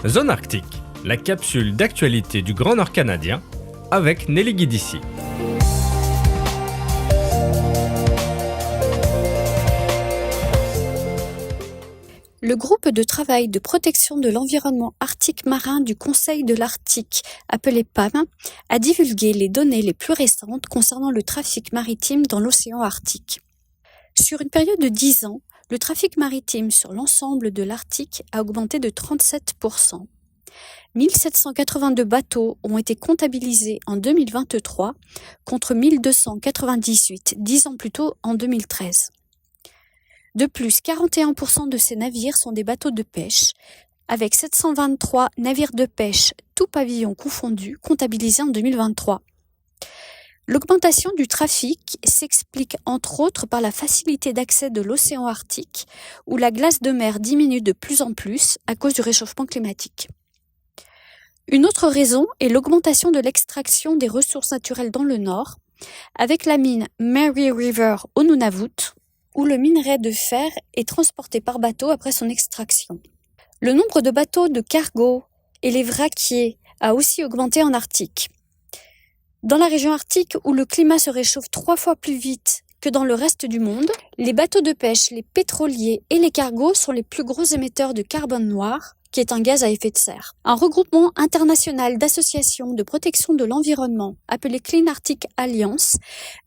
Zone Arctique, la capsule d'actualité du Grand Nord canadien avec Nelly Guidici. Le groupe de travail de protection de l'environnement arctique marin du Conseil de l'Arctique, appelé PAM, a divulgué les données les plus récentes concernant le trafic maritime dans l'océan Arctique. Sur une période de 10 ans, le trafic maritime sur l'ensemble de l'Arctique a augmenté de 37%. 1782 bateaux ont été comptabilisés en 2023 contre 1298 10 ans plus tôt en 2013. De plus, 41% de ces navires sont des bateaux de pêche, avec 723 navires de pêche, tous pavillons confondus, comptabilisés en 2023. L'augmentation du trafic s'explique entre autres par la facilité d'accès de l'océan Arctique, où la glace de mer diminue de plus en plus à cause du réchauffement climatique. Une autre raison est l'augmentation de l'extraction des ressources naturelles dans le nord, avec la mine Mary River au Nunavut, où le minerai de fer est transporté par bateau après son extraction. Le nombre de bateaux de cargo et les vraquiers a aussi augmenté en Arctique. Dans la région arctique, où le climat se réchauffe 3 fois plus vite que dans le reste du monde, les bateaux de pêche, les pétroliers et les cargos sont les plus gros émetteurs de carbone noir, qui est un gaz à effet de serre. Un regroupement international d'associations de protection de l'environnement, appelé Clean Arctic Alliance,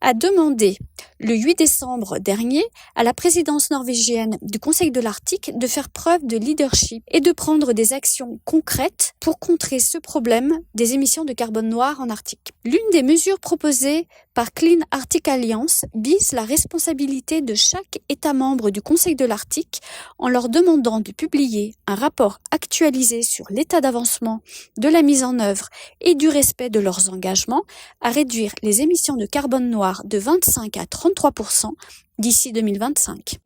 a demandé le 8 décembre dernier à la présidence norvégienne du Conseil de l'Arctique de faire preuve de leadership et de prendre des actions concrètes pour contrer ce problème des émissions de carbone noir en Arctique. L'une des mesures proposées par Clean Arctic Alliance vise la responsabilité de chaque État membre du Conseil de l'Arctique en leur demandant de publier un rapport actualisé sur l'état d'avancement de la mise en œuvre et du respect de leurs engagements à réduire les émissions de carbone noir de 25 à 33% d'ici 2025.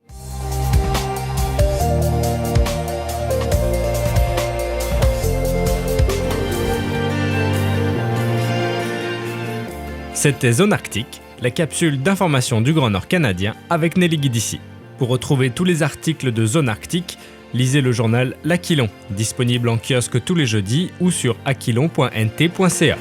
C'était Zone Arctique, la capsule d'information du Grand Nord canadien avec Nelly Guidici. Pour retrouver tous les articles de Zone Arctique, lisez le journal L'Aquilon, disponible en kiosque tous les jeudis ou sur aquilon.nt.ca.